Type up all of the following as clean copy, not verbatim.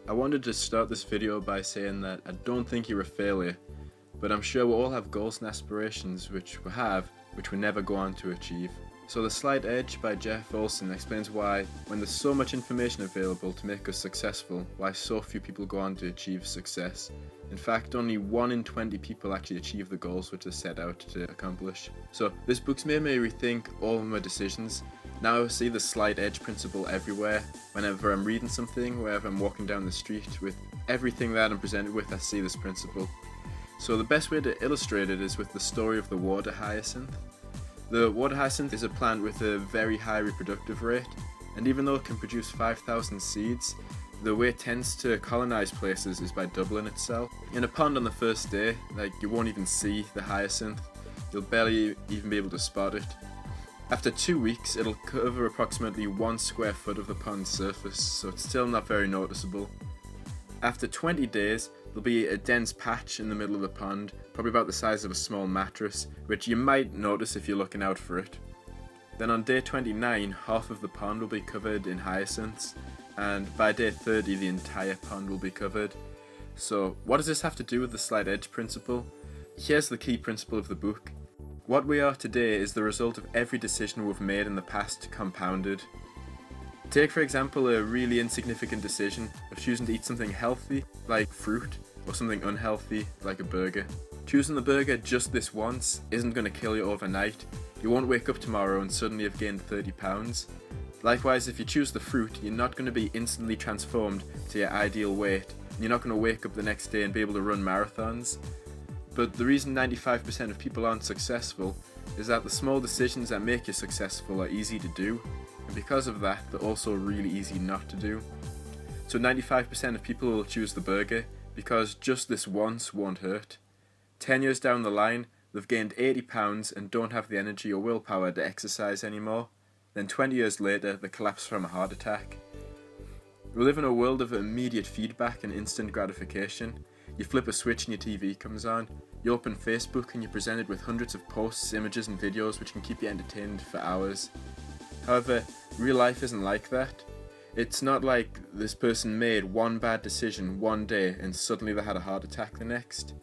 I wanted to start this video by saying that I don't think you're a failure, but I'm sure we all have goals and aspirations which we never go on to achieve. So The Slight Edge by Jeff Olson explains why, when there's so much information available to make us successful, why so few people go on to achieve success. In fact, only 1 in 20 people actually achieve the goals which they set out to accomplish. So this book's made me rethink all of my decisions. Now I see the slight edge principle everywhere. Whenever I'm reading something, wherever I'm walking down the street, with everything that I'm presented with, I see this principle. So the best way to illustrate it is with the story of the water hyacinth. The water hyacinth is a plant with a very high reproductive rate, and even though it can produce 5,000 seeds, the way it tends to colonize places is by doubling itself. In a pond on the first day, you won't even see the hyacinth, you'll barely even be able to spot it. After 2 weeks, it'll cover approximately 1 square foot of the pond's surface, so it's still not very noticeable. After 20 days, there'll be a dense patch in the middle of the pond, probably about the size of a small mattress, which you might notice if you're looking out for it. Then on day 29, half of the pond will be covered in hyacinths, and by day 30 the entire pond will be covered. So what does this have to do with the slight edge principle? Here's the key principle of the book. What we are today is the result of every decision we've made in the past compounded. Take for example a really insignificant decision of choosing to eat something healthy, like fruit, or something unhealthy, like a burger. Choosing the burger just this once isn't going to kill you overnight. You won't wake up tomorrow and suddenly have gained 30 pounds. Likewise, if you choose the fruit, you're not going to be instantly transformed to your ideal weight. You're not going to wake up the next day and be able to run marathons. But the reason 95% of people aren't successful is that the small decisions that make you successful are easy to do, and because of that, they're also really easy not to do. So 95% of people will choose the burger because just this once won't hurt. 10 years down the line, they've gained 80 pounds and don't have the energy or willpower to exercise anymore. Then 20 years later, they collapse from a heart attack. We live in a world of immediate feedback and instant gratification. You flip a switch and your TV comes on. You open Facebook and you're presented with hundreds of posts, images and videos which can keep you entertained for hours. However, real life isn't like that. It's not like this person made one bad decision one day and suddenly they had a heart attack the next.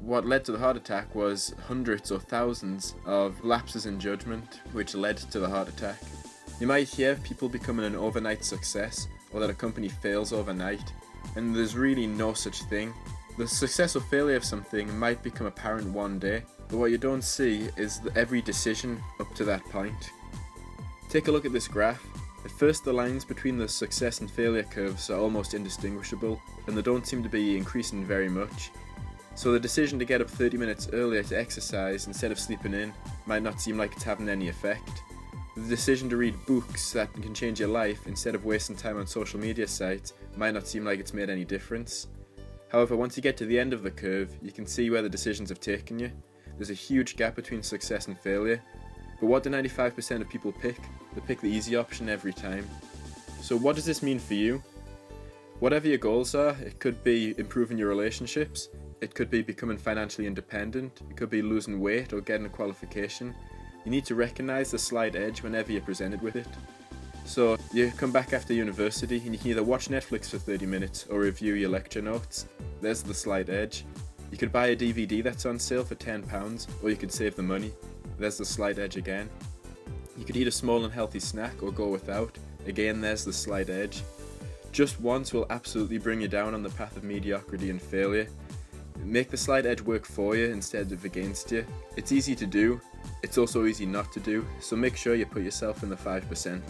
What led to the heart attack was hundreds or thousands of lapses in judgment which led to the heart attack. You might hear of people becoming an overnight success or that a company fails overnight, and there's really no such thing. The success or failure of something might become apparent one day, but what you don't see is every decision up to that point. Take a look at this graph. At first the lines between the success and failure curves are almost indistinguishable, and they don't seem to be increasing very much. So the decision to get up 30 minutes earlier to exercise instead of sleeping in might not seem like it's having any effect. The decision to read books that can change your life instead of wasting time on social media sites might not seem like it's made any difference. However, once you get to the end of the curve, you can see where the decisions have taken you. There's a huge gap between success and failure. But what do 95% of people pick? They pick the easy option every time. So what does this mean for you? Whatever your goals are, it could be improving your relationships, it could be becoming financially independent, it could be losing weight or getting a qualification. You need to recognise the slight edge whenever you're presented with it. So you come back after university and you can either watch Netflix for 30 minutes or review your lecture notes. There's the slight edge. You could buy a DVD that's on sale for £10, or you could save the money. There's the slight edge again. You could eat a small and healthy snack or go without. Again, there's the slight edge. Just once will absolutely bring you down on the path of mediocrity and failure. Make the slight edge work for you instead of against you. It's easy to do, it's also easy not to do, so make sure you put yourself in the 5%.